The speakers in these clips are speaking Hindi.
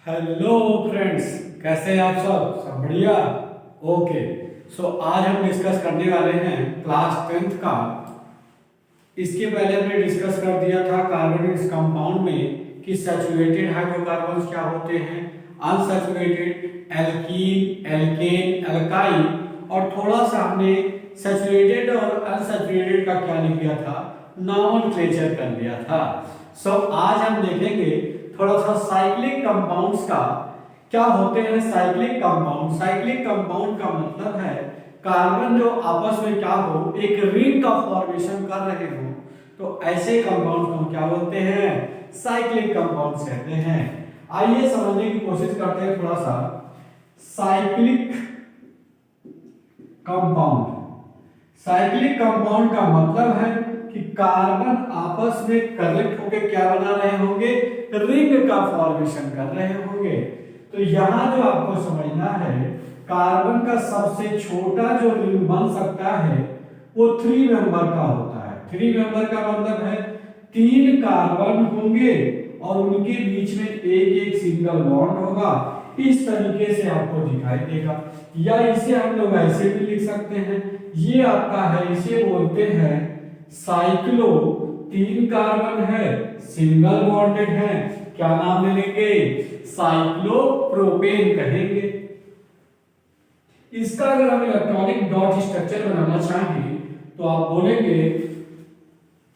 हेलो फ्रेंड्स, कैसे हैं आप सब बढ़िया। ओके, सो आज हम डिस्कस करने वाले हैं क्लास 10th का। इसके पहले हमने डिस्कस कर दिया था कार्बोनिक कंपाउंड में कि सैचुरेटेड हाइड्रोकार्बन्स क्या होते हैं, अनसैचुरेटेड, एल्कीन, एल्केन, एल्काइल, और थोड़ा सा हमने सैचुरेटेड और अनसैचुरेटेड का क्या लिख दिया था, नॉमेनक्लेचर कर दिया था। सो आज हम देखेंगे थोड़ा सा साइक्लिक कंपाउंड्स का क्या होते हैं। साइक्लिक कंपाउंड का मतलब है कार्बन जो आपस में क्या हो, एक रिंग का फॉर्मेशन कर रहे हो, तो ऐसे कंपाउंड को हम क्या बोलते हैं, साइक्लिक कंपाउंड्स कहते हैं। आइए समझने की कोशिश करते हैं थोड़ा सा। साइक्लिक कंपाउंड साइक्लिक कंपाउंड का मतलब है कि कार्बन आपस में कनेक्ट होकर क्या बना रहे होंगे, रिंग का फॉर्मेशन कर रहे होंगे। तो यहां जो आपको समझना है, कार्बन का सबसे छोटा जो रिंग बन सकता है वो 3 मेंबर का होता है। 3 मेंबर का मतलब है 3 कार्बन होंगे और उनके बीच में एक एक सिंगल बॉन्ड होगा। इस तरीके से आपको दिखाई देगा, या इसे हम लोग ऐसे भी लिख सकते हैं। ये आपका है, इसे बोलते हैं साइक्लो। 3 कार्बन है, सिंगल बॉन्डेड है, क्या नाम ले लेंगे, साइक्लोप्रोपेन कहेंगे। इसका अगर हम इलेक्ट्रॉनिक डॉट स्ट्रक्चर बनाना चाहें तो आप बोलेंगे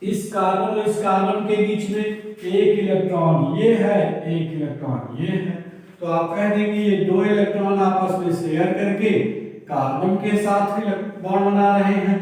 इस कार्बन और इस कार्बन के बीच में एक इलेक्ट्रॉन ये है, एक इलेक्ट्रॉन ये है, तो आप कह देंगे ये 2 इलेक्ट्रॉन आपस में शेयर करके कार्बन के साथ बॉन्ड बना रहे हैं।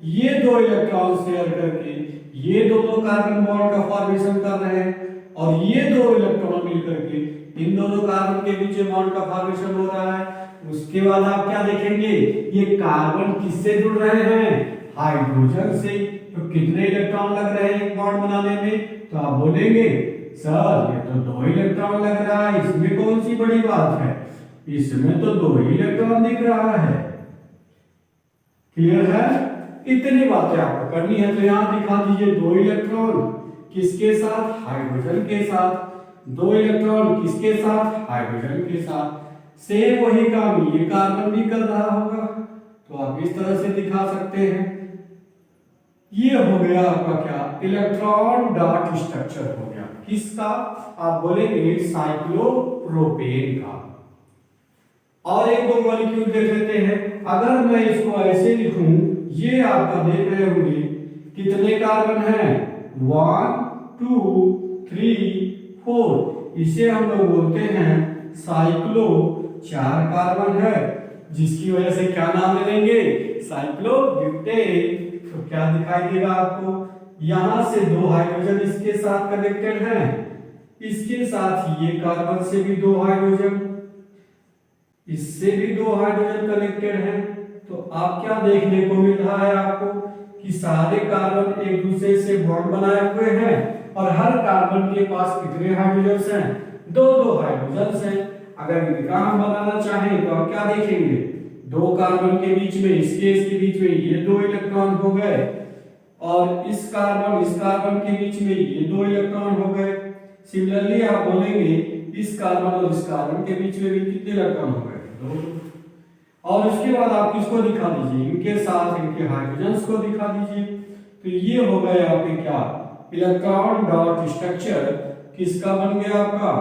ये 2 इलेक्ट्रॉन शेयर करके ये दोनों कार्बन बॉन्ड का फॉर्मेशन कर रहे हैं, और ये 2 इलेक्ट्रॉन मिलकर के इन दोनों कार्बन के बीच बॉन्ड का फॉर्मेशन हो रहा है। उसके बाद आप क्या देखेंगे, ये कार्बन किससे जुड़ रहे हैं, हाइड्रोजन से। तो कितने इलेक्ट्रॉन लग रहे हैं बॉन्ड बनाने में, तो आप बोलेंगे सर ये तो 2 इलेक्ट्रॉन लग रहा है, इसमें कौन सी बड़ी बात है, इसमें तो 2 ही इलेक्ट्रॉन दिख रहा है। क्लियर है, इतनी बातें आपको करनी है। तो यहां दिखा दीजिए 2 इलेक्ट्रॉन किसके साथ, हाइड्रोजन के साथ। 2 इलेक्ट्रॉन किसके साथ, हाइड्रोजन के साथ। सेम वही काम ये कार्बन भी कर रहा होगा, तो आप इस तरह से दिखा सकते हैं। ये हो गया आपका क्या, इलेक्ट्रॉन डॉट स्ट्रक्चर हो गया किसका, आप बोलेंगे साइक्लोप्रोपेन का। और एक दो मॉलिक्यूल देख लेते हैं। अगर मैं इसको ऐसे लिखूं, ये आपका देख रहे होंगे कितने कार्बन हैं, 1 2 3 4। इसे हम लोग बोलते हैं साइक्लो। 4 कार्बन है, जिसकी वजह से क्या नाम ले लेंगे, साइक्लोब्यूटेन। तो क्या दिखाई देगा आपको, यहां से 2 हाइड्रोजन इसके साथ कनेक्टेड हैं, इसके साथ ये कार्बन से भी 2 हाइड्रोजन, इससे भी 2 हाइड्रोजन कनेक्टेड हैं। तो आप क्या देखने को मिल रहा है आपको कि सारे कार्बन एक दूसरे से बॉन्ड बनाए हुए हैं, और हर कार्बन के पास कितने हाइड्रोजन हैं, 2-2 हाइड्रोजन हैं। अगर इनका हम बनाना चाहें तो आप क्या देखेंगे, 2 कार्बन के बीच में इसके बीच में ये 2 इलेक्ट्रॉन हो गए, और इस कार्बन के बीच में ये 2 इलेक्ट्रॉन हो गए। सिमिलरली आप बोलेंगे इस कार्बन और इस कार्बन के बीच में भी कितने इलेक्ट्रॉन हो गए, 2। और उसके बाद आप किसको दिखा दीजिए, इनके साथ इनके हाइड्रोजन्स को दिखा दीजिए। तो ये हो गए आपके क्या, इलेक्ट्रॉन डॉट स्ट्रक्चर किसका बन गया आपका,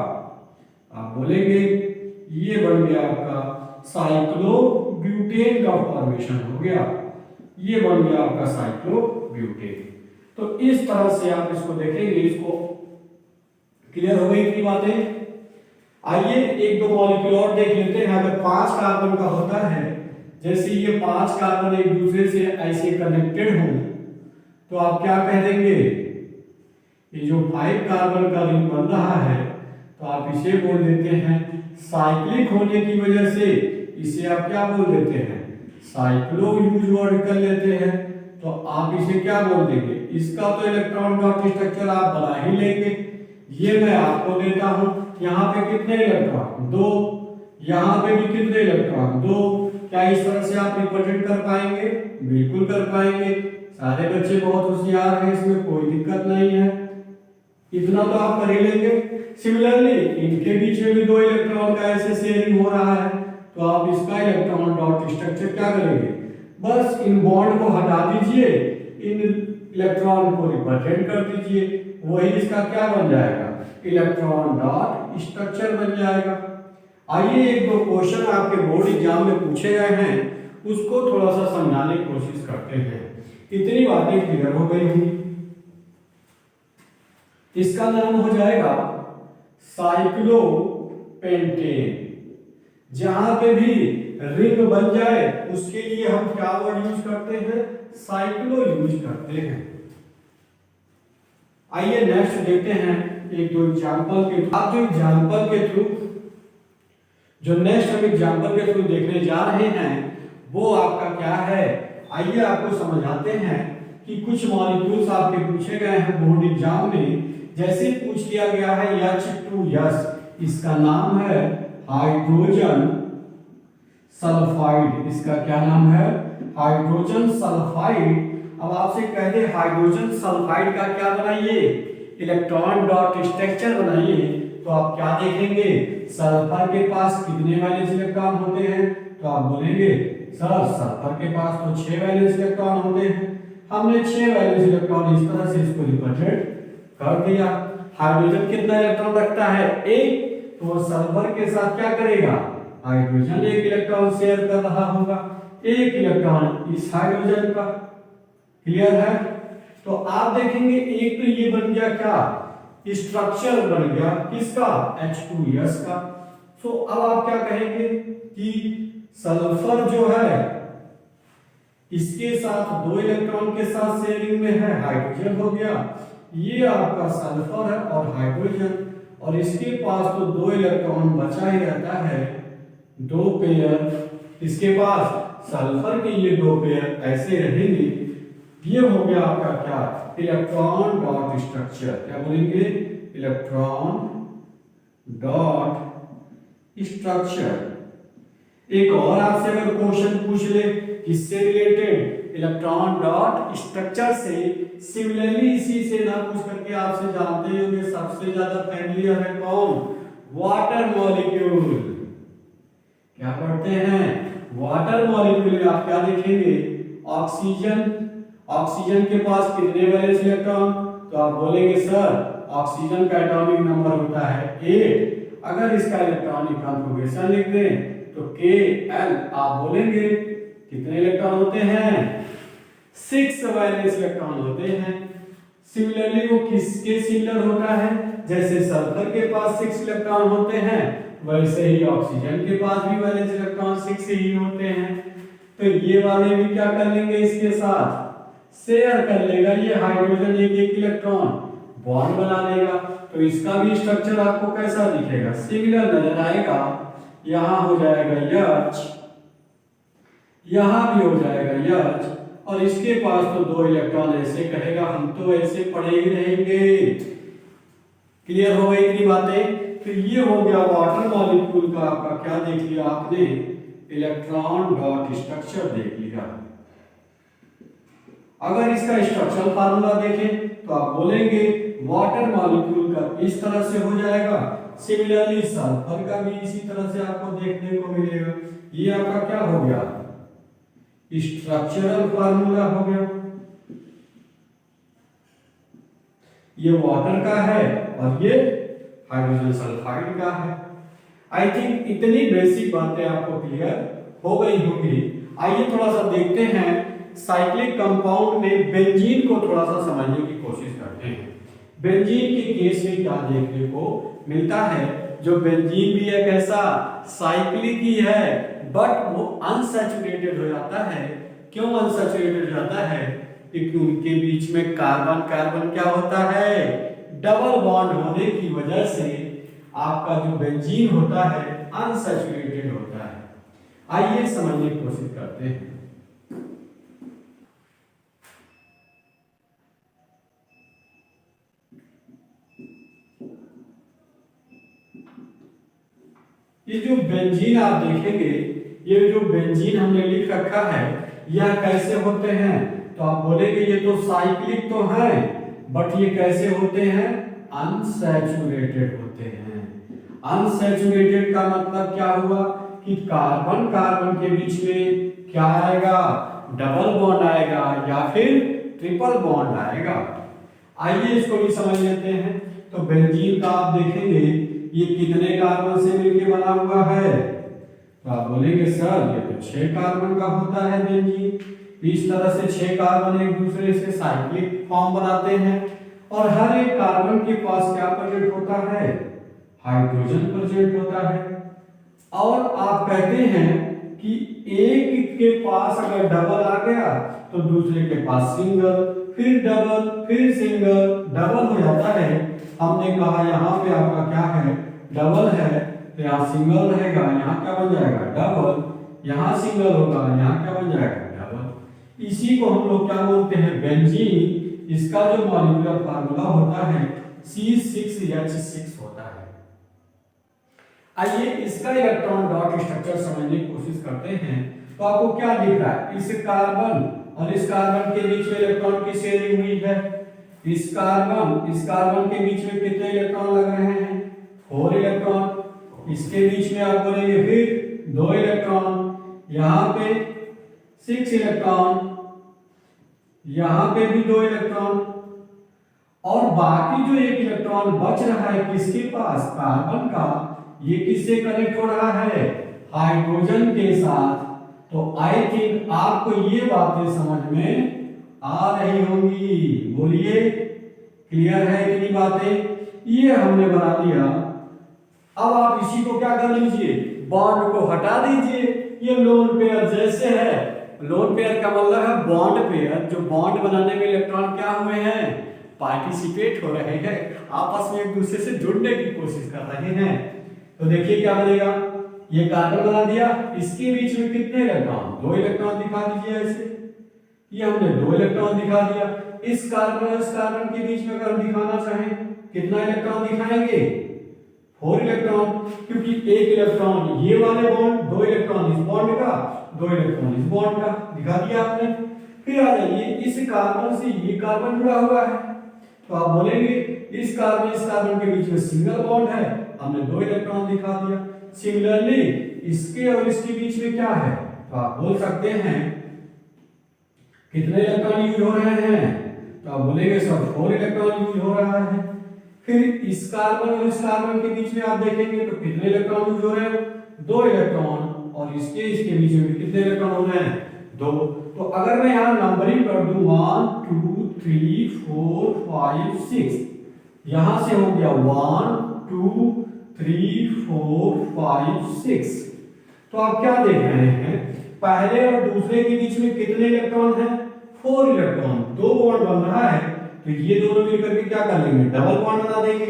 आप बोलेंगे ये बन गया आपका साइक्लोब्यूटेन का फॉर्मेशन हो गया, ये बन गया आपका साइक्लोब्यूटेन। तो इस तरह से आप इसको देखेंगे, इसको क्लियर हो गई इतनी बातें। आइए एक दो मॉलिक्यूल और देख लेते हैं। अगर 5 कार्बन का होता है, जैसे ये 5 कार्बन एक दूसरे से ऐसे कनेक्टेड हो, तो आप क्या कह देंगे, ये जो 5 कार्बन का रिंग बन रहा है, तो आप इसे बोल देते हैं साइक्लिक होने की वजह से इसे आप क्या बोल देते हैं, साइक्लो यूज वर्ड कर लेते हैं। तो आप इसे क्या बोल देंगे, इसका तो इलेक्ट्रॉन डॉट स्ट्रक्चर आप बना ही लेंगे। ये मैं आपको देता हूं, यहाँ पे कितने इलेक्ट्रॉन, 2, यहाँ पे भी कितने इलेक्ट्रॉन, 2। क्या इस तरह से आप रिप्रेजेंट कर पाएंगे, बिल्कुल कर पाएंगे। सारे बच्चे बहुत होशियार हैं, इसमें कोई दिक्कत नहीं है। इतना तो आप कर ही लेंगे। सिमिलरली इनके बीच में भी दो इलेक्ट्रॉन का ऐसे शेयरिंग हो रहा है, तो आप इसका इलेक्ट्रॉन डॉट स्ट्रक्चर क्या करेंगे, बस इन बॉन्ड को हटा दीजिए, इन इलेक्ट्रॉन को रिप्रेजेंट कर दीजिए, वही इसका क्या बन जाएगा, इलेक्ट्रॉन डॉट स्ट्रक्चर बन जाएगा। आइए एक दो क्वेश्चन आपके बोर्ड एग्जाम में पूछे गए हैं, उसको थोड़ा सा समझाने की कोशिश करते हैं। इतनी बातें क्लियर हो गई होंगी। इसका नाम हो जाएगा साइक्लोपेंटेन। जहां पे भी रिंग बन जाए उसके लिए हम क्या वर्ड यूज करते हैं, साइक्लो यूज करते हैं। आइए नेक्स्ट देखते हैं एक दो एग्जांपल के। आप जो एग्जांपल के थ्रू जो नेक्स्ट हम एग्जांपल के थ्रू देखने जा रहे हैं वो आपका क्या है, आइए आपको समझाते हैं कि कुछ मॉलिक्यूल्स आपके पूछे गए हैं बोर्ड एग्जाम में। जैसे पूछ लिया गया है H2S, इसका नाम है हाइड्रोजन सल्फाइड। इसका क्या नाम है, हाइड्रोजन सल्फाइड। अब आपसे कह दे हाइड्रोजन सल्फाइड का क्या बनाइए, इलेक्ट्रॉन डॉट स्ट्रक्चर बनाइए, तो आप क्या देखेंगे, सल्फर के पास कितने वैलेंस इलेक्ट्रॉन होते हैं, तो आप बोलेंगे सर सल्फर के पास तो 6 वैलेंस इलेक्ट्रॉन होते हैं। हमने 6 वैलेंस इलेक्ट्रॉन इस तरह से इसको रिप्रेजेंट कर दिया। हाइड्रोजन कितना इलेक्ट्रॉन रखता है, एक, तो सल्फर के साथ क्या करेगा, हाइड्रोजन एक इलेक्ट्रॉन शेयर कर रहा होगा, एक इलेक्ट्रॉन इस हाइड्रोजन का। क्लियर है। तो आप देखेंगे एक तो ये बन गया क्या, स्ट्रक्चर बन गया किसका, H2S का। सो अब आप क्या कहेंगे कि सल्फर जो है इसके साथ दो इलेक्ट्रॉन के साथ शेयरिंग में है, हाइड्रोजन हो गया, ये आपका सल्फर है और हाइड्रोजन, और इसके पास तो दो इलेक्ट्रॉन बचा ही रहता है, दो पेयर इसके पास सल्फर के, ये दो पेयर ऐसे रहेंगे। ये हो गया आपका क्या, इलेक्ट्रॉन डॉट स्ट्रक्चर। क्या बोलेंगे, इलेक्ट्रॉन डॉट स्ट्रक्चर। एक और आपसे अगर क्वेश्चन पूछ ले किससे रिलेटेड, इलेक्ट्रॉन डॉट स्ट्रक्चर से, सिमिलरली इसी से ना पूछ करके आपसे जानते होंगे सबसे ज्यादा फैमिलियर है कौन, वाटर मॉलिक्यूल। क्या पढ़ते हैं, वाटर मॉलिक्यूल। आप क्या देखेंगे, ऑक्सीजन, ऑक्सीजन के पास कितने वैलेंस इलेक्ट्रॉन, तो आप बोलेंगे सर ऑक्सीजन का एटॉमिक नंबर होता है 8। अगर इसका इलेक्ट्रॉनिक कॉन्फ़िगरेशन लिख दें तो Kl, आप बोलेंगे कितने इलेक्ट्रॉन होते हैं, 6 वैलेंस इलेक्ट्रॉन होते हैं। सिमिलरली वो किसके सिमिलर होता है, जैसे सल्फर के पास 6 इलेक्ट्रॉन होते हैं वैसे ही ऑक्सीजन के पास भी वैलेंस इलेक्ट्रॉन 6 ही होते हैं। तो ये वाले भी क्या कर लेंगे, इसके साथ शेयर कर लेगा, ये हाइड्रोजन एक एक इलेक्ट्रॉन बॉन्ड बना लेगा। तो इसका भी स्ट्रक्चर आपको कैसा दिखेगा, सिमिलर नजर आएगा। यहां हो जाएगा H, यहां भी हो जाएगा H, और इसके पास तो दो इलेक्ट्रॉन ऐसे कहेगा, हम तो ऐसे पढ़े ही रहेंगे। क्लियर हो गई इतनी बातें। तो ये हो गया वाटर मॉलिक्यूल का आपका क्या देख लिया आपने, इलेक्ट्रॉन डॉट स्ट्रक्चर देख लिया। अगर इसका स्ट्रक्चरल फार्मूला देखें तो आप बोलेंगे वाटर मॉलिक्यूल का इस तरह से हो जाएगा, सिमिलरली सल्फर का भी इसी तरह से आपको देखने को मिलेगा। ये आपका क्या हो गया, स्ट्रक्चरल फार्मूला हो गया। ये वाटर का है और ये हाइड्रोजन सल्फाइड का है। आई थिंक इतनी बेसिक बातें आपको क्लियर हो गई होंगी। आइए थोड़ा सा देखते हैं साइक्लिक कंपाउंड में बेंजीन को थोड़ा सा समझने की कोशिश करते हैं। बेंजीन के केस में क्या देखने को मिलता है, जो बेंजीन भी एक ऐसा साइक्लिक ही है बट वो अनसैचुरेटेड हो जाता है। क्यों अनसैचुरेटेड हो जाता है, क्योंकि उनके बीच में कार्बन कार्बन क्या होता है, डबल बॉन्ड होने की वजह से आपका जो बेंजीन होता है अनसैचुरेटेड होता है। आइए समझने की कोशिश करते हैं। ये जो बेंजीन आप देखेंगे, ये जो बेंजीन हमने लिख रखा है यह कैसे होते हैं, तो आप बोलेंगे ये तो साइक्लिक तो है बट ये कैसे होते हैं, अनसैचुरेटेड होते हैं। अनसैचुरेटेड का मतलब क्या हुआ कि कार्बन कार्बन के बीच में क्या आएगा, डबल बॉन्ड आएगा या फिर ट्रिपल बॉन्ड आएगा। आइए इसको भी समझ लेते हैं। तो बेंजीन का आप देखेंगे ये कितने कार्बन से मिलकर बना हुआ है, तो आप बोलेंगे सर ये तो 6 कार्बन का होता है बेंजीन। इस तरह से 6 कार्बन एक दूसरे से साइक्लिक फॉर्म बनाते हैं और हर एक कार्बन के पास क्या प्रेजेंट होता है, हाइड्रोजन प्रेजेंट होता है। और आप कहते हैं कि एक के पास अगर डबल आ गया तो दूसरे के पास सिंगल, फिर डबल, फिर सिंगल, डबल हो जाता है। हमने कहा यहाँ पे आपका क्या है, डबल है, तो यहाँ सिंगल रहेगा, यहाँ क्या बन जाएगा, डबल, यहाँ सिंगल होगा, यहाँ क्या बन जाएगा, डबल। इसी को हम लोग क्या बोलते हैं, बेंजीन। इसका जो मॉलिक्यूलर फार्मूला होता है C6H6 होता है। आइए इसका इलेक्ट्रॉन डॉट स्ट्रक्चर समझने की कोशिश करते हैं। तो आपको क्या दिख रहा है, इस कार्बन और इस कार्बन के बीच में इलेक्ट्रॉन की शेयरिंग हुई है। इस कार्बन के बीच में कितने इलेक्ट्रॉन लग रहे हैं, 4 इलेक्ट्रॉन। इसके बीच में आप बोलेंगे फिर 2 इलेक्ट्रॉन, यहाँ पे 6 इलेक्ट्रॉन, यहाँ पे भी 2 इलेक्ट्रॉन, और बाकी जो 1 इलेक्ट्रॉन बच रहा है किसके पास, कार्बन का, ये किससे कनेक्ट हो रहा है, हाइड्रोजन के साथ। तो आई थिंक आपको ये बातें समझ में आ रही होंगी। बोलिए क्लियर है इतनी बातें, ये हमने बना दिया। अब आप इसी को क्या कर लीजिए, बॉन्ड को हटा दीजिए। ये लोन पेयर जैसे है, लोन पेयर का मतलब है बॉन्ड पेयर, जो बॉन्ड बनाने में इलेक्ट्रॉन क्या हुए हैं, पार्टिसिपेट हो रहे हैं, आपस में एक दूसरे से जुड़ने की कोशिश कर रहे हैं। तो देखिए क्या बनेगा, ये कार्बन बना दिया, इसके बीच में कितने इलेक्ट्रॉन, 2 इलेक्ट्रॉन दिखा दीजिए ऐसे। ये हमने 2 इलेक्ट्रॉन दिखा दिया। इस कार्बन और इस कार्बन के बीच में अगर हम दिखाना चाहें कितना इलेक्ट्रॉन दिखाएंगे, 4 इलेक्ट्रॉन, क्योंकि 1 इलेक्ट्रॉन ये वाले बॉन्ड, 2 इलेक्ट्रॉन इस बॉन्ड का, 2 इलेक्ट्रॉन इस बॉन्ड का, दिखा दिया आपने। फिर आ जाइए, इस कार्बन से ये कार्बन जुड़ा हुआ है, तो आप बोलेंगे इस कार्बन के बीच में सिंगल बॉन्ड है, हमने 2 इलेक्ट्रॉन दिखा दिया। सिमिलरली इसके और इसके बीच में क्या है, तो आप बोल सकते हैं कितने इलेक्ट्रॉन यूज हो रहे हैं, तो आप बोलेंगे सर 4 इलेक्ट्रॉन यूज हो रहा है। फिर इस कार्बन और इस कार्बन के बीच में आप देखेंगे तो कितने इलेक्ट्रॉन यूज हो रहे हैं, 2 इलेक्ट्रॉन, और इसके बीच में कितने इलेक्ट्रॉन हो रहे हैं, 2। तो अगर मैं यहाँ नंबरिंग कर दूं 1 2 3 4 5 6, यहां से हो गया 1 2 3 4 5 6। तो आप क्या देख रहे हैं, पहले और दूसरे के बीच में कितने इलेक्ट्रॉन हैं, 4 इलेक्ट्रॉन, 2 बॉन्ड बन रहा है, तो ये दोनों मिलकर के क्या कर लेंगे, डबल बॉन्ड बना देंगे।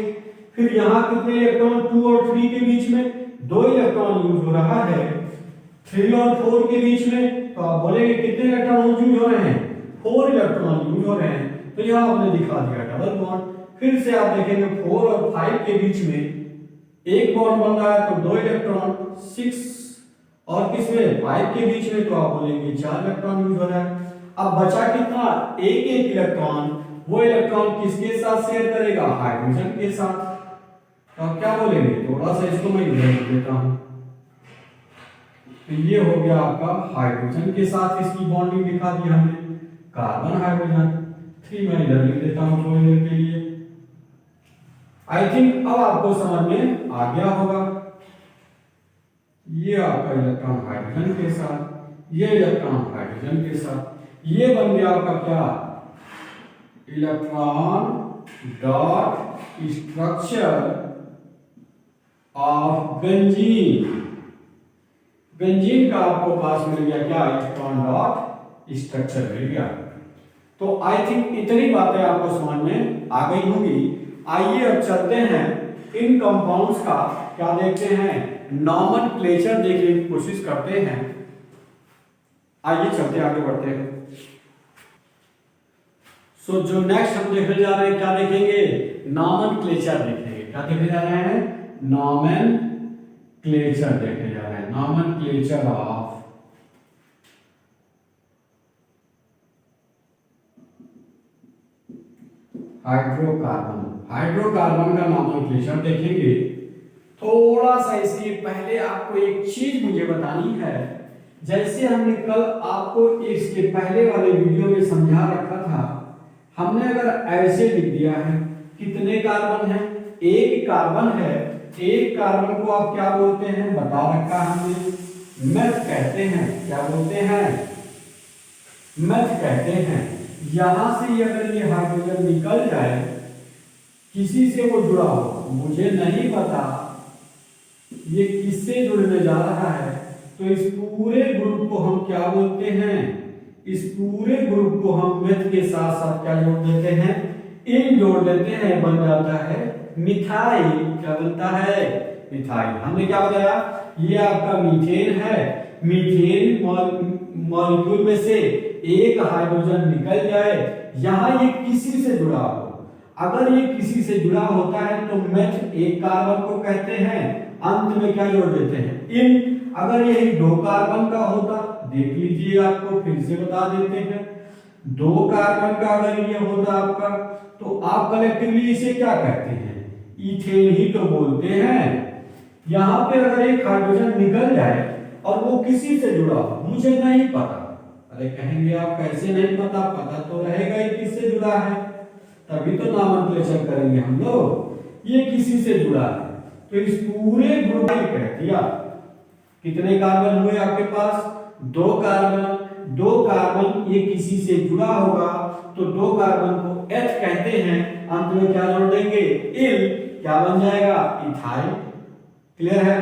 फिर यहाँ कितने इलेक्ट्रॉन, 2 और 3 के बीच में 2 इलेक्ट्रॉन यूज हो रहा है, 3 और 4 के बीच में, तो आप बोलेंगे कितने इलेक्ट्रॉन यूज हो रहे हैं, 4 इलेक्ट्रॉन यूज हो रहे हैं, तो यहाँ आपने दिखा दिया डबल बॉन्ड। फिर से आप देखेंगे 4 और 5 के बीच में एक बॉन्ड बन रहा है, तो 2 इलेक्ट्रॉन, 6 और किसमें, 5 के बीच में, तो आप बोलेंगे 4 इलेक्ट्रॉन यूज हो रहा है। अब बचा कितना, एक इलेक्ट्रॉन, वो इलेक्ट्रॉन किसके साथ शेयर करेगा, हाइड्रोजन के साथ। तो आप क्या बोलेंगे, थोड़ा सा इसको मैं इधर लिख देता हूं, तो ये हो गया आपका हाइड्रोजन के साथ इसकी बॉन्डिंग दिखा दी हमने, कार्बन हाइड्रोजन। 3 मैं इधर लिख देता हूं थोड़ी देर के लिए। आई थिंक अब आपको समझ में आ गया होगा। ये आपका इलेक्ट्रॉन हाइड्रोजन के साथ, ये इलेक्ट्रॉन हाइड्रोजन के साथ, ये बन गया आपका क्या, electron dot structure of benzene. Benzene का आपको पास मिल गया क्या, इलेक्ट्रॉन डॉट स्ट्रक्चर मिल गया। तो आई थिंक इतनी बातें आपको समझ में आ गई होंगी। आइए अब चलते हैं इन कंपाउंड्स का क्या देखते हैं, नॉमेनक्लेचर देखने की कोशिश करते हैं। आइए चलते आगे बढ़ते हैं। सो जो नेक्स्ट हम देखने जा रहे हैं, क्या देखेंगे, नॉमेनक्लेचर देखेंगे। क्या देखने जा रहे हैं, नॉमेनक्लेचर देखने जा रहे हैं, नॉमेनक्लेचर ऑफ हाइड्रोकार्बन। हाइड्रोकार्बन का नॉमेनक्लेचर देखेंगे। थोड़ा सा इसके पहले आपको एक चीज मुझे बतानी है। जैसे हमने कल आपको इसके पहले वाले वीडियो में समझा रखा था, हमने अगर ऐसे लिख दिया है, कितने कार्बन है, एक कार्बन है, एक कार्बन को आप क्या बोलते हैं बता रखा हमने, मेथ कहते हैं। क्या बोलते हैं, मेथ कहते हैं। यहां से अगर ये हाइड्रोजन निकल जाए, किसी से वो जुड़ा हो, मुझे नहीं पता ये किससे जुड़ने जा रहा है, तो इस पूरे ग्रुप को हम क्या बोलते हैं, इस पूरे ग्रुप को हम मेथ के साथ साथ क्या जोड़ देते हैं, इन जोड़ देते हैं, बन जाता है मिथाइल। क्या बनता है, मिथाइल। हमने क्या बताया, ये आपका मीथेन है। मीथेन मॉलिक्यूल में से एक हाइड्रोजन निकल जाए, यहां ये किसी से जुड़ा हो, अगर ये किसी से जुड़ा होता है तो मेथ एक कार्बन को कहते हैं, अंत में क्या जोड़ देते हैं, इन। अगर यही दो कार्बन का होता, देख लीजिए, आपको फिर से बता देते हैं, दो कार्बन का अगर ये होता आपका, तो आप कलेक्टिवली इसे क्या कहते हैं, इथेन ही तो बोलते हैं। यहां पे अगर एक हाइड्रोजन निकल जाए और वो किसी से जुड़ा हो, मुझे नहीं पता, अरे कहेंगे आप कैसे नहीं पता, पता तो रहेगा ही किससे जुड़ा है, तभी तो नॉमेनक्लेचर करेंगे हम लोग। ये किसी से जुड़ा है, तो इस पूरे ग्रुप में कह दिया कितने कार्बन हुए आपके पास, दो कार्बन। दो कार्बन ये किसी से जुड़ा होगा, तो दो कार्बन को H कहते हैं, अंत में क्या जोड़ देंगे, इल। क्या बन जाएगा, इथाइल। क्लियर है।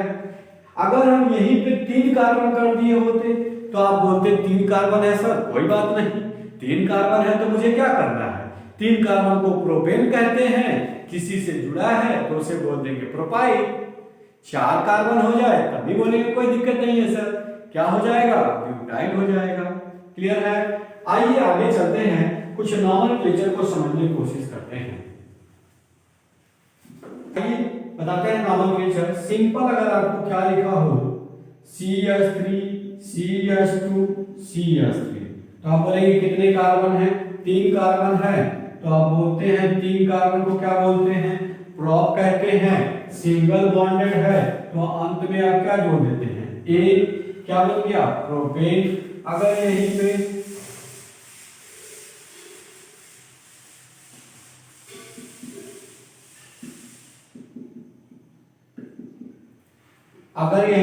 अगर हम यहीं पे तीन कार्बन कर दिए होते तो आप बोलते तीन कार्बन है सर, कोई बात नहीं, तीन कार्बन है तो मुझे क्या करना है, तीन कार्बन को प्रोपेन कहते हैं, किसी से जुड़ा है तो उसे बोल देंगे प्रोपाइल। चार कार्बन हो जाए तब भी बोलेंगे कोई दिक्कत नहीं है सर, क्या हो जाएगा, ब्यूटाइल हो जाएगा। क्लियर है। आइए आगे चलते हैं, कुछ नॉमेनक्लेचर को समझने की कोशिश करते हैं। आइए बताते हैं नॉमेनक्लेचर। सिंपल अगर आपको क्या लिखा हो, CH3 CH2 CH3, तो आप बोलेंगे कितने कार्बन है, तीन कार्बन है, तो आप बोलते हैं तीन कार्बन को क्या बोलते हैं, प्रोप कहते हैं। सिंगल बॉन्डेड है तो अंत में आप क्या जोड़ देते हैं, ए। क्या बन गया, प्रोपेन। अगर यहीं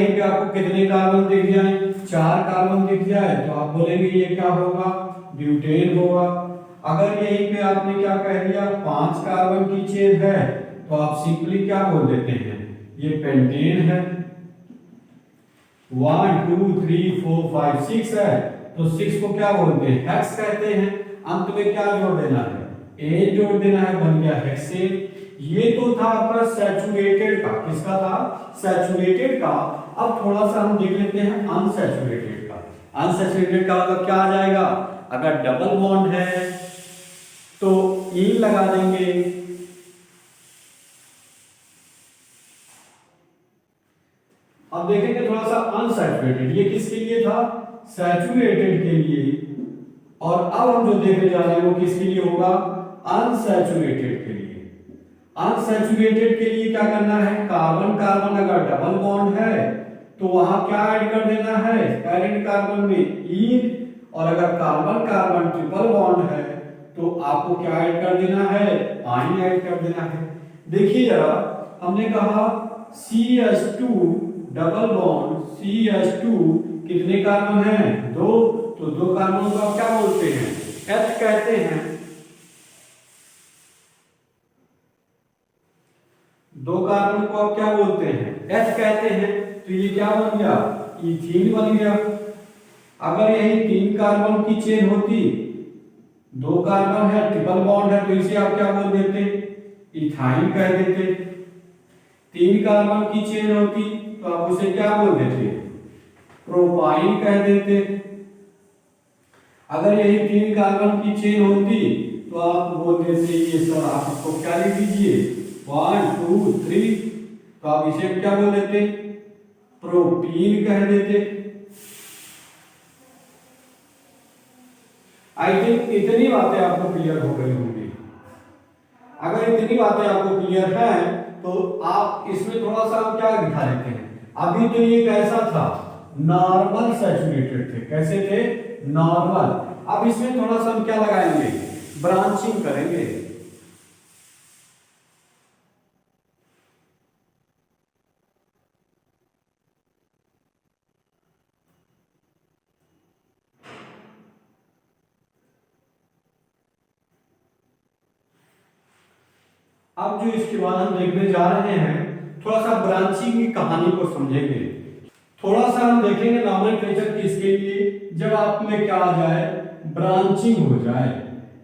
पे आपको कितने कार्बन दिख जाए, चार कार्बन दिख जाए, तो आप बोलेंगे ये क्या होगा, ब्यूटेन होगा। अगर यहीं पे आपने क्या कह दिया, पांच कार्बन की चेन है, तो आप सिंपली क्या बोल देते हैं, ये पेंटेन है। 1 2 3 4 5 6 है, तो 6 को क्या बोलते हैं, हेक्स कहते हैं। अंत में क्या जोड़ देना है, ए जोड़ देना है, बन गया हेक्सेन। ये तो था आपका सैचुरेटेड का, किसका था, सैचुरेटेड का। अब थोड़ा सा हम देख लेते हैं अनसैचुरेटेड का। अनसैचुरेटेड का मतलब क्या आ जाएगा, अगर डबल बॉन्ड है तो ई लगा देंगे, अब देखेंगे थोड़ा सा अनसैचुरेटेड, ये किसके लिए था, सैचुरेटेड के लिए। और अब हम जो देखने जा रहे हैं वो किसके लिए होगा, अनसैचुरेटेड के लिए। अनसैचुरेटेड के लिए क्या करना है, कार्बन कार्बन अगर डबल बॉन्ड है तो वहां क्या ऐड कर देना है, पैरेंट कार्बन में ईन। और अगर कार्बन कार्बन ट्रिपल बॉन्ड है तो आपको क्या ऐड कर देना है, आइन ऐड कर देना है। देखिए जरा, हमने कहा CH2 डबल बॉन्ड, CH2 कितने कार्बन हैं, दो, तो दो कार्बन को आप क्या बोलते हैं, H कहते हैं। दो कार्बन को आप क्या बोलते हैं, H कहते हैं। तो ये क्या बन गया, इथीन बन गया। अगर यही तीन कार्बन की चेन होती, दो कार्बन है, ट्रिपल बॉन्ड है, तो इसे आप क्या बोल देते, इथाइन कह देते। तीन कार्बन की चेन होती तो आप उसे क्या बोल देते, प्रोपाइन कह देते। अगर यही तीन कार्बन की चेन होती तो आप बोल देते, ये सर आप इसको क्या लिख दीजिए, 1 2 3, तो आप इसे क्या बोल देते, प्रोपीन कह देते। आई थिंक इतनी बातें आपको क्लियर हो गई होंगी। अगर इतनी बातें आपको क्लियर है तो आप इसमें थोड़ा सा क्या दिखा देते हैं। अभी तो ये कैसा था, नॉर्मल सैचुरेटेड थे, कैसे थे, नॉर्मल। अब इसमें थोड़ा सा हम क्या लगाएंगे, ब्रांचिंग करेंगे। अब जो इसके बाद हम देखने जा रहे हैं, थोड़ा सा ब्रांचिंग की कहानी को समझेंगे। थोड़ा सा हम देखेंगे नॉमेनक्लेचर किसके लिए, जब आप में क्या आ जाए, ब्रांचिंग हो जाए।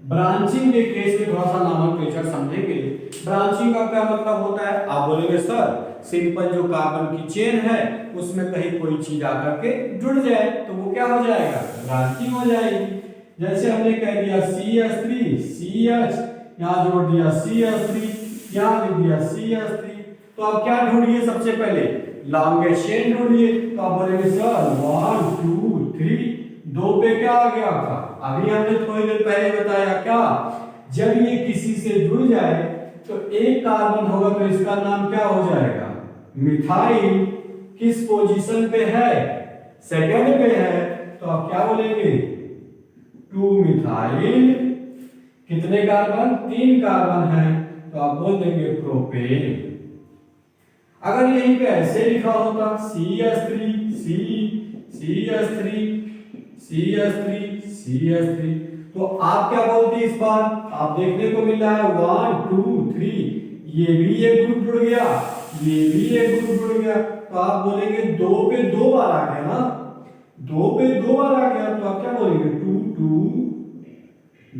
ब्रांचिंग के केस में थोड़ा सा नॉमेनक्लेचर समझेंगे। ब्रांचिंग का क्या मतलब होता है, आप बोलेंगे सर सिंपल जो कार्बन की चेन है उसमें कहीं कोई चीज आकर के जुड़ जाए तो वो क्या हो जाएगा, ब्रांचिंग हो जाएगी। जैसे हमने कह दिया CH3 CH, यहाँ जोड़ दिया CH3, यहाँ लिख दिया CH3, तो आप क्या ढूंढिए, सबसे पहले लॉन्गेस्ट चेन ढूंढिए। तो आप बोलेंगे सर 1 2 3, 2 पे क्या आ गया आपका, अभी हमने थोड़ी देर पहले बताया क्या, जब ये किसी से जुड़ जाए तो एक कार्बन होगा तो इसका नाम क्या हो जाएगा, मिथाइल। किस पोजीशन पे है, सेकंड पे है, तो आप क्या बोलेंगे, 2 मिथाइल। कितने कार्बन, 3 कार्बन है, तो आप बोल देंगे प्रोपेन। अगर यहीं पे ऐसे लिखा होता CH3 CH3 CH3 CH3, तो आप क्या बोलते इस बार, आप देखने को मिल रहा है 1 2 3, ये भी एक ग्रुप जुड़ गया, ये भी एक ग्रुप जुड़ गया, तो आप बोलेंगे 2 पे 2 बार आ गया ना, 2 पे 2 बार आ गया, तो आप क्या बोलेंगे 2 2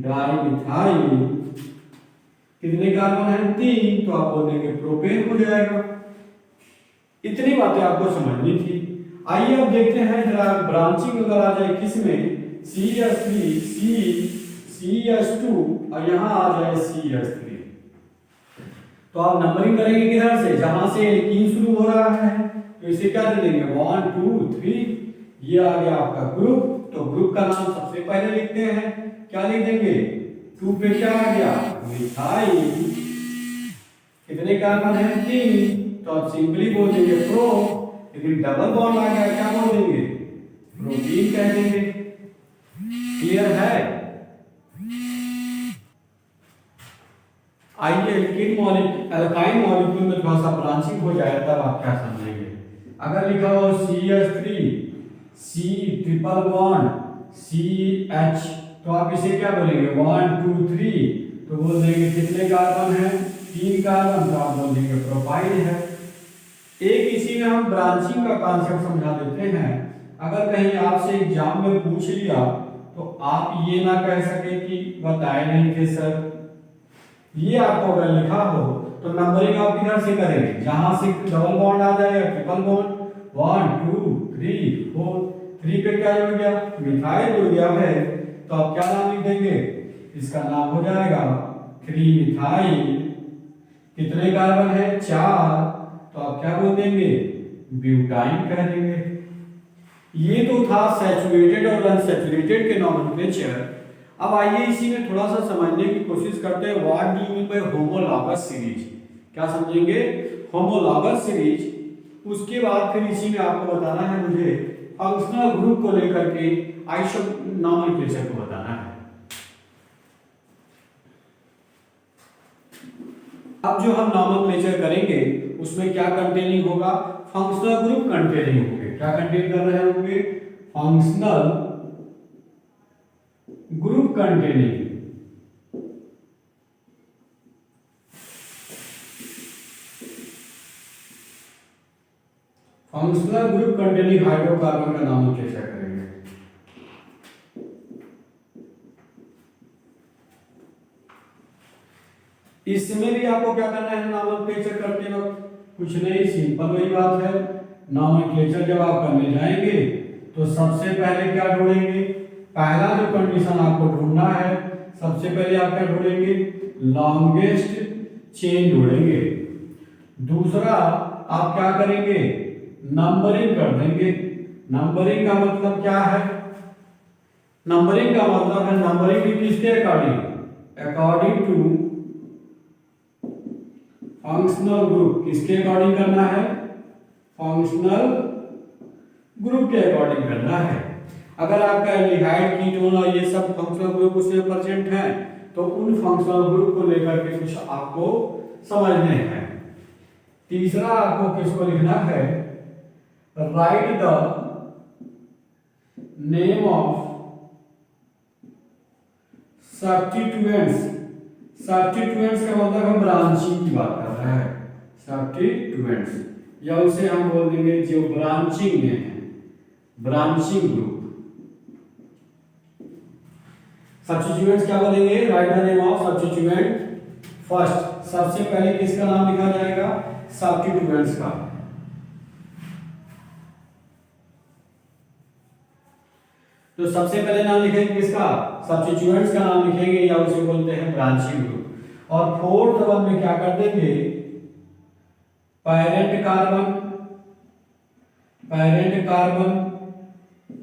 डाइमिथाइल। कितने कार्बन है, 3, तो आप बोलेंगे प्रोपेन हो जाएगा। इतनी बातें आपको समझनी थी। आइए अब देखते हैं जरा ब्रांचिंग अगर आ जाए किसमें, CH3 CH2 और यहां आ जाए CH3, तो आप नंबरिंग करेंगे किधर से, जहां से एल्कीन शुरू हो रहा है, तो इसे क्या दे देंगे 1 2 3, ये आ गया आपका ग्रुप। तो ग्रुप का नाम सबसे पहले लिखते हैं, क्या लिख देंगे, 2 पे क्या आ गया, मिथाइल। कितने कार्बन है, 3, तो आप सिंपली बोल देंगे प्रो, लेकिन डबल बॉन्ड आ गया, क्या बोल देंगे, प्रोटीन कह देंगे। क्लियर है। आइए अल्काइन मॉलिक्यूल में थोड़ा सा ब्रांचिंग हो जाए तब आप क्या समझेंगे। अगर लिखा हो CH3 C triple bond CH, तो आप इसे क्या बोलेंगे 1 2 3, तो बोल देंगे कितने कार्बन है, 3 कार्बन, तो आप बोल देंगे प्रोपाइल है। एक इसी में हम ब्रांचिंग का कॉन्सेप्ट समझा देते हैं। अगर कहीं आपसे एग्जाम में पूछ लिया तो आप ये ना कह सके कि बताए नहीं थे सर, ये आपको अगर लिखा हो तो नंबरिंग आप किधर से करेंगे, जहां से डबल बॉन्ड आ जाए या ट्रिपल बॉन्ड, 1 2 3 4, 3 पे क्या जुड़ गया, मिथाइल जुड़ गया है, तो आप क्या नाम लिख देंगे, इसका नाम हो जाएगा 3 मिथाइल। कितने कार्बन है, 4, तो आप क्या बोल देंगे, ब्यूटाइन कह देंगे। ये तो था सैचुरेटेड और अनसैचुरेटेड के नॉमेनक्लेचर। अब आइए इसी में थोड़ा सा समझने की कोशिश करते हैं, what do you mean by homologous series, क्या समझेंगे, होमोलॉगस सीरीज। उसके बाद फिर इसी में आपको बताना है मुझे फंक्शनल ग्रुप को लेकर के आइसो नॉमेनक्लेचर को बताना है। अब जो हम नॉमेनक्लेचर करेंगे उसमें क्या कंटेनिंग होगा, फंक्शनल ग्रुप कंटेनिंग होंगे। क्या कंटेन कर रहे होंगे, functional group containing. Functional group containing hydrocarbon का नॉमेनक्लेचर करेंगे। इसमें भी आपको क्या करना है, नॉमेनक्लेचर करते वक्त कुछ नहीं, सिंपल वही बात है। नॉमेनक्लेचर जब आप करने जाएंगे तो सबसे पहले क्या ढूंढेंगे, पहला जो कंडीशन आपको ढूंढना है, सबसे पहले आप क्या ढूंढेंगे, लॉन्गेस्ट चेन ढूंढेंगे। दूसरा आप क्या करेंगे, नंबरिंग कर देंगे। नंबरिंग का मतलब क्या है, नंबरिंग का मतलब है नंबरिंग भी किसके according, according to functional group किसके अकॉर्डिंग करना है? फंक्शनल ग्रुप के अकॉर्डिंग करना है। अगर आपका एल्डिहाइड कीटोन और ये सब फंक्शनल ग्रुप उसमें प्रेजेंट हैं तो उन फंक्शनल ग्रुप को लेकर के कुछ आपको समझने हैं। तीसरा आपको किसको लिखना है? Right the name of substituents. Substituents का मतलब हम ब्रांचिंग की बात कर रहे हैं। सब्स्टिट्यूएंट्स या उसे हम बोल देंगे जो ब्रांचिंग में है, ब्रांचिंग ग्रुप। सब्स्टिट्यूएंट्स क्या बोलेंगे? Right the name of substituent. First सबसे पहले किसका नाम लिखा जाएगा? सब्स्टिट्यूएंट्स का। तो सबसे पहले नाम लिखेंगे किसका? सब्स्टिट्यूएंट्स का नाम लिखेंगे या उसे बोलते हैं ब्रांचिंग ग्रुप। और फोर्थ वन में क्या कर देंगे? पैरेंट कार्बन, पैरेंट कार्बन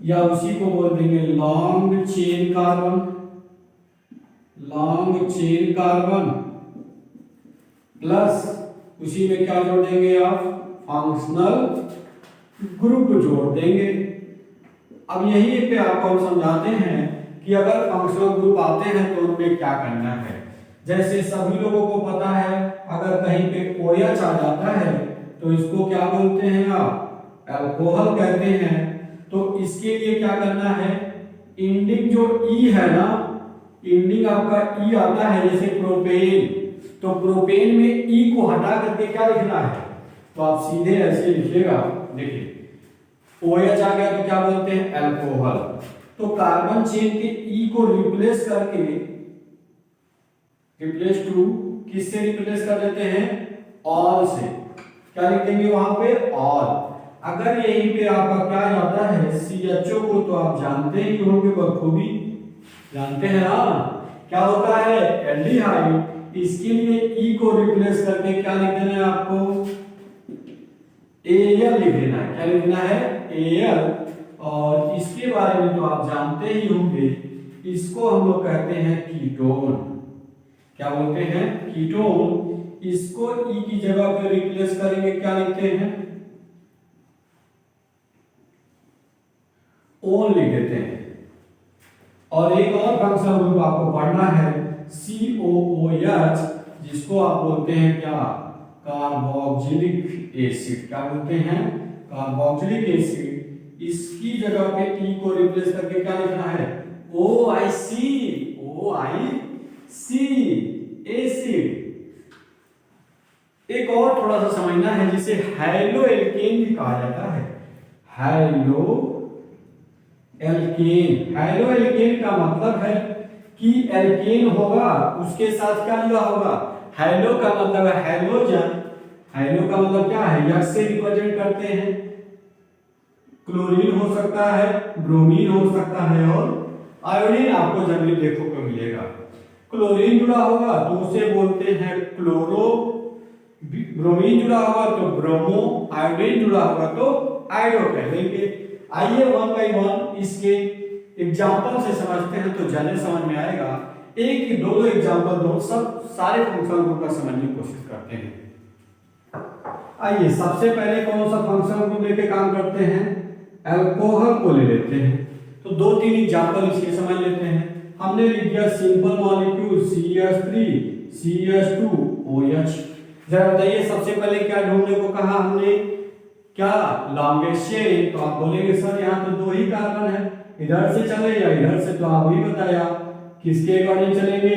या उसी को बोल देंगे long chain carbon, long chain carbon plus उसी में क्या जोड़ देंगे आप? फंक्शनल ग्रुप जोड़ देंगे। अब यही पे आपको हम समझाते हैं कि अगर फंक्शनल ग्रुप आते हैं तो उनमें क्या करना है। जैसे सभी लोगों को पता है अगर कहीं पे OH आ जाता है तो इसको क्या बोलते हैं आप? अल्कोहल कहते हैं। तो इसके लिए क्या करना है? इंडिंग जो E है ना, इंडिंग आपका E आता है जैसे प्रोपेन, तो प्रोपेन में E को हटा करके क्या लिखना है? तो आप सीधे ऐसे लिखिएगा। देखिए OH आ गया तो क्या बोलते हैं? अल्कोहल। तो कार्बन चेन के E को रिप्लेस करके, रिप्लेस टू किससे रिप्लेस कर देते हैं? ऑल से। क्या लिख देंगे वहां पे? ऑल। अगर यहीं पे आपका क्या जाता है? CHO को तो आप जानते ही होंगे, बखूबी जानते हैं ना क्या होता है? एल्डिहाइड। इसके लिए E को रिप्लेस करके क्या लिख देना है आपको? Al लिख देना है। क्या लिखना है? Al। और इसके बारे में तो आप जानते ही होंगे, इसको हम लोग कहते हैं कीटोन। क्या बोलते हैं? कीटोन। इसको E की जगह पे रिप्लेस करेंगे, क्या लिखते हैं? ओन लिख देते हैं। और एक और फंक्शनल ग्रुप आपको पढ़ना है COOH, जिसको आप बोलते हैं क्या? Carboxylic acid. क्या बोलते हैं? Carboxylic acid. इसकी जगह पे E को रिप्लेस करके क्या लिखना है? OIC, OIC acid. एक और थोड़ा सा समझना है जिसे हैलो एल्केन भी कहा जाता है। Hello alkene. हैलो एल्केन का मतलब है कि एल्केन होगा उसके साथ क्या जुड़ा होगा? हैलो का मतलब है हैलोजन। हैलो का मतलब क्या है? यक्स से रिप्रेजेंट करते हैं। क्लोरीन हो सकता है, ब्रोमीन हो सकता है और आयोडीन आपको जनरली देखो को मिलेगा। क्लोरीन जुड़ा होगा तो उसे बोलते हैं क्लोरो, ब्रोमीन जुड़ा होगा तो ब्रोमो, आयोडीन जुड़ा होगा तो आयोडो कह देंगे। आइए वन बाय वन इसके एग्जांपल से समझते हैं तो ज्यादा समझ में आएगा। एक ही दो एग्जांपल दो, सब सारे फंक्शनल ग्रुप का समझने की कोशिश करते हैं। आइए सबसे पहले कौन सा फंक्शनल ग्रुप लेके काम करते हैं? अल्कोहल को ले लेते हैं। तो दो तीन एग्जांपल इसके समझ लेते हैं। हमने लिख दिया सिंपल मॉलिक्यूल CH3 CH2OH। जरा बताइए सबसे पहले क्या ढूंढने को कहा हमने? क्या? Longest chain. तो आप बोलेंगे सर यहाँ तो दो ही कार्बन है, इधर से चले या इधर से, तो आप वही बताया किसके अकॉर्डिंग चलेंगे?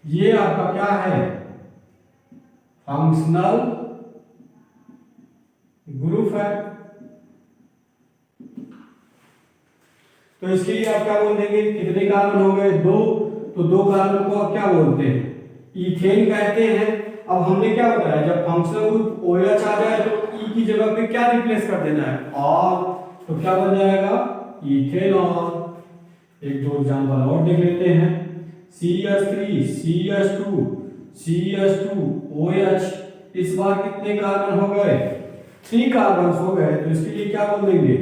ये आपका क्या है? फंक्शनल ग्रुप है। तो इसके लिए आप क्या बोल देंगे? कितने कार्बन हो गए? दो। तो दो कार्बन को आप क्या बोलते हैं? इथेन कहते हैं। अब हमने क्या बताया? जब फंक्शनल ग्रुप OH आ जाए तो E की जगह पे क्या रिप्लेस कर देना है? और। तो क्या बन जाएगा? इथेनॉल। एक दो एग्जांपल और देख लेते हैं। CH3 CH2 CH2OH। इस बार कितने कार्बन हो गए? 3 कार्बन हो गए। तो इसके लिए क्या बोल देंगे?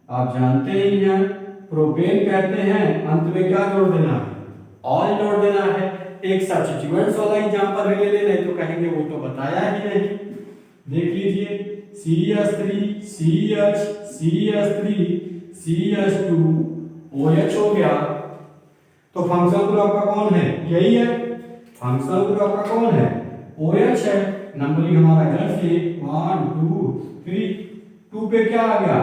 आप जानते ही हैं, प्रोपेन कहते हैं। अंत में क्या जोड़ देना है? ऑल जोड़ देना है। एक सब्स्टिट्यूएंट्स वाला एग्जांपल ले ले, नहीं तो कहेंगे वो तो बताया ही नहीं। देख लीजिए CH3 CH CH3 CH2 OH हो गया। तो फंक्शनल ग्रुप आपका कौन है? यही है फंक्शनल ग्रुप आपका कौन है? OH है। नंबरिंग हमारा इधर से 1 2 3, 2 पे क्या आ गया?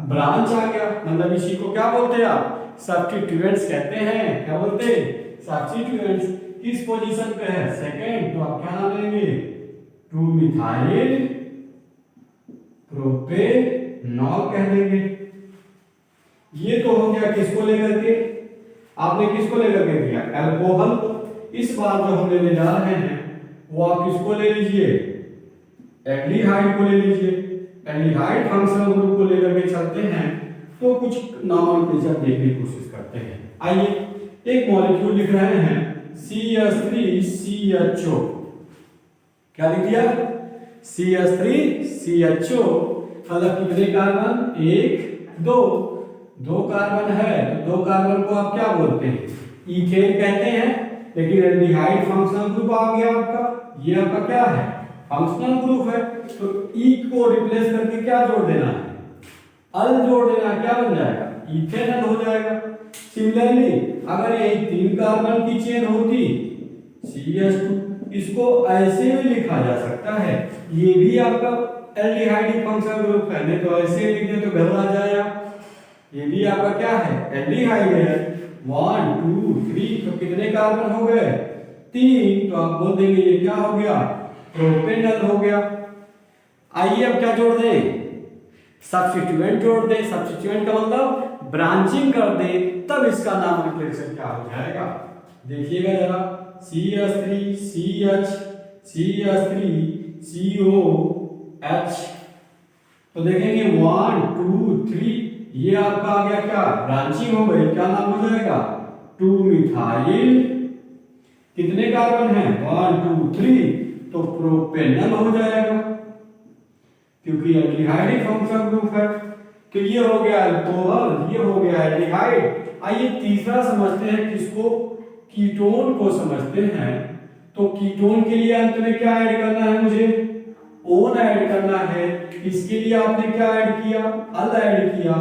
ब्रांच आ गया। मतलब इसी को क्या बोलते हैं आप? सब्स्टिट्यूएंट्स कहते हैं। क्या बोलते हैं? सब्स्टिट्यूएंट्स। किस पोजीशन पे है? सेकंड। तो आप क्या नाम लेंगे? 2 मिथाइल प्रोपेनॉल कह देंगे। ये तो हो गया किसको लेकर के? आपने किसको लेकर के दिया? अल्कोहल। इस बार जो हम लेने जा रहे हैं वो आप किसको ले लीजिए? एल्डिहाइड को ले लीजिए। एल्डिहाइड फंक्शनल ग्रुप को लेकर के चलते हैं तो कुछ नॉमेनक्लेचर देखने की कोशिश करते हैं। आइए एक मॉलिक्यूल लिख रहे हैं CH3CHO। क्या लिख दिया? CH3CHO। मतलब कितने कार्बन? 1 2 2 कार्बन है तो 2 कार्बन को आप क्या बोलते हैं? इथेन कहते हैं। लेकिन एल्डिहाइड फंक्शनल ग्रुप आ गया आपका। ये आपका क्या है? फंक्शनल ग्रुप है। तो ई को रिप्लेस करके क्या जोड़ देना है? अल जोड़ देना। क्या बन जाएगा? इथेनॉल हो जाएगा। सिमिलरली अगर यही 3 कार्बन की चेन होती CH2, इसको ऐसे भी लिखा जा सकता है। ये भी आपका एल्डिहाइड फंक्शनल ग्रुप है। नहीं तो ऐसे लिख दे तो घबरा जाएगा। ये भी आपका क्या है? एल्डिहाइड है। 1 2 3 तो कितने कार्बन हो गए? 3। तो आप बोल देंगे ये क्या हो गया? प्रोपेनॉल हो गया। आइए अब क्या जोड़ दें? सब्स्टिट्यूएंट जोड़ दें। सब्स्टिट्यूएंट का मतलब ब्रांचिंग कर दें, तब इसका नॉमेनक्लेचर क्या हो जाएगा? देखिएगा जरा CH3 CH CH3 COH। तो देखेंगे 1 2 3 ये आपका आ गया क्या? ब्रांचिंग हो गई। क्या नाम हो जाएगा? 2 मिथाइल। कितने कार्बन हैं? 1 2 3। तो प्रोपेनॉल हो जाएगा क्योंकि एल्डिहाइड फंक्शनल ग्रुप है। तो ये हो गया अल्कोहल, ये हो गया एल्डिहाइड। आइए तीसरा समझते हैं किसको? कीटोन को समझते हैं। तो कीटोन के लिए अंत में क्या ऐड करना है? मुझे ओन ऐड करना है। इसके लिए आपने क्या ऐड किया? अल ऐड किया।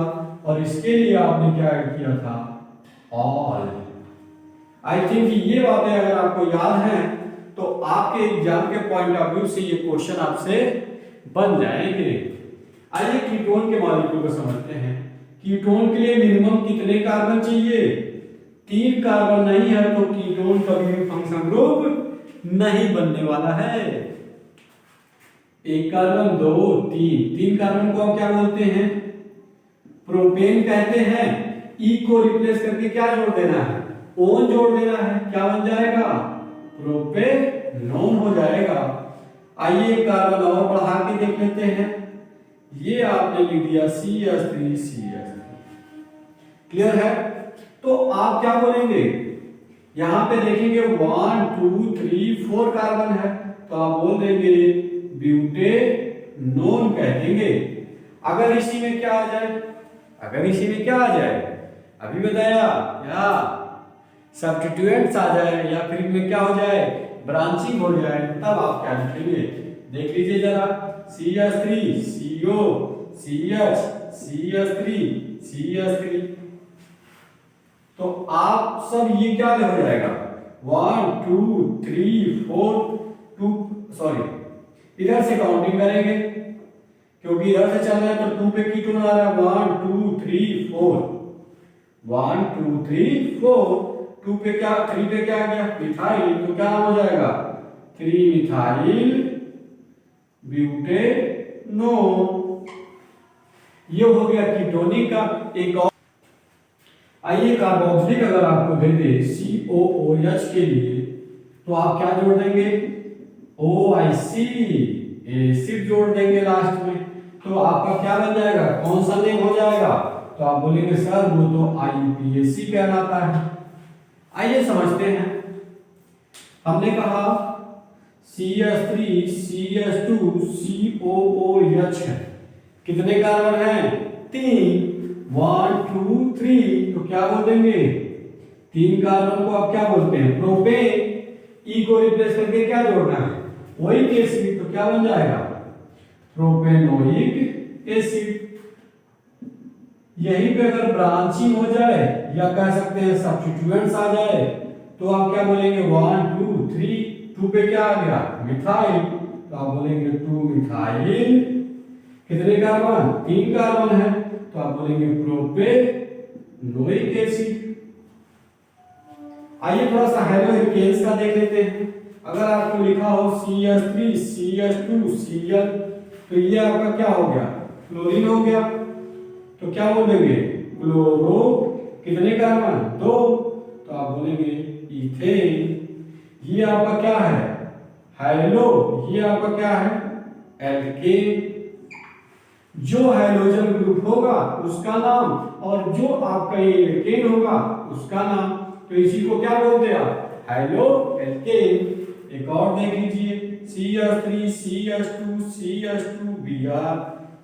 और इसके लिए आपने क्या ऐड किया था? ऑल। आई थिंक ये बातें अगर आपको याद हैं तो आपके एग्जाम के पॉइंट ऑफ व्यू से ये क्वेश्चन आपसे बन जाएंगे। आइए कीटोन के मॉलिक्यूल को समझते हैं। कीटोन के लिए मिनिमम कितने कार्बन चाहिए? 3 कार्बन नहीं है तो कीटोन कभी भी फंक्शनल ग्रुप नहीं बनने वाला है। 1 कार्बन 2 3 कार्बन को आप क्या बोलते हैं? प्रोपेन कहते हैं। ई को रिप्लेस करके क्या जोड़ देना है? ओन जोड़ देना है। क्या बन जाएगा? प्रोपेनोन हो जाएगा। आइए कार्बन और बढ़ा के देख लेते हैं। ये आपने लिख दिया CH3 CH3। क्लियर है? तो आप क्या बोलेंगे? यहां पे देखेंगे 1 2 3 4 कार्बन है तो आप बोल देंगे ब्यूटेनोन कह देंगे। अगर इसी में क्या आ जाए? अगर इसी में क्या आ जाए? अभी बताया क्या? सब्स्टिट्यूएंट्स आ जाए या फिर में क्या हो जाए? ब्रांचिंग हो जाए, तब आप क्या लिखेंगे? देख लीजिए जरा CH3 CO CH CH3 CH3। तो आप सब ये क्या हो जाएगा? 1 2 3 4 2 सॉरी इधर से काउंटिंग करेंगे क्योंकि इधर से चल रहा है तो 2 पे कीटोन आ रहा है। 1 2 3 4 1 2 3 4। 2 पे क्या? 3 पे क्या आ गया? मिथाइल। तो क्या नाम हो जाएगा? 3 मिथाइल ब्यूटेनोन। ये हो गया कीटोनिक का। एक और आइए कार्बोक्सिलिक अगर आपको दे दे COOH के लिए तो आप क्या जोड़ देंगे? OIC एसिड जोड़ देंगे लास्ट में। तो आपका क्या बन जाएगा? कौन सा नेम हो जाएगा? तो आप बोलेंगे सर वो तो IUPAC कहलाता है। आइए समझते हैं। हमने कहा CH3 CH2 COOH है। कितने कार्बन हैं? 3 1 2 3। तो क्या बोल देंगे? 3 कार्बन को आप क्या बोलते हैं? प्रोपेन। ई को रिप्लेस करके क्या जोड़ना है, वही एसिड, तो क्या बन जाएगा, प्रोपेनोइक एसिड। यहीं पे अगर ब्रांचिंग हो जाए या कह सकते हैं सब्स्टिट्यूएंट्स आ जाए तो आप क्या बोलेंगे, 1 2 3, 2 पे क्या आ गया, मिथाइल, तो आप बोलेंगे 2 मिथाइल। कितने कार्बन, 3 कार्बन है, तो आप बोलेंगे प्रोपेनोइक एसिड। आइए थोड़ा सा हेलोहेरिकेन्स का देख लेते हैं। अगर आपको लिखा हो CH3 CH2 Cl, तो ये आपका क्या हो गया, क्लोरीन हो गया, तो क्या बोलेंगे, क्लोरो, कितने कार्बन, 2, तो आप बोलेंगे इथेन। ये आपका क्या है, हाइलो, ये आपका क्या है, एल्केन। जो हाइड्रोजन ग्रुप होगा उसका नाम और जो आपका ये एल्केन होगा उसका नाम, तो इसी को क्या बोलते हैं आप, हाइलो एल्केन। एक और देख लीजिए, CH3 CH2 CH2 Br,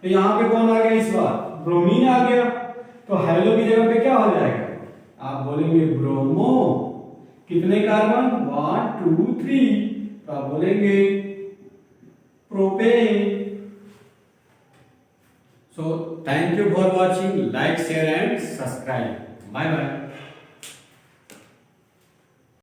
तो यहाँ पे कौन आ गया इस बार, ब्रोमीन आ गया, तो हाइलो की जगह पे क्या हो जाएगा, आप बोलेंगे ब्रोमो। कितने कार्बन, 1 2 3, तो आप बोलेंगे propane. So thank you for watching. Like, share and subscribe. Bye bye.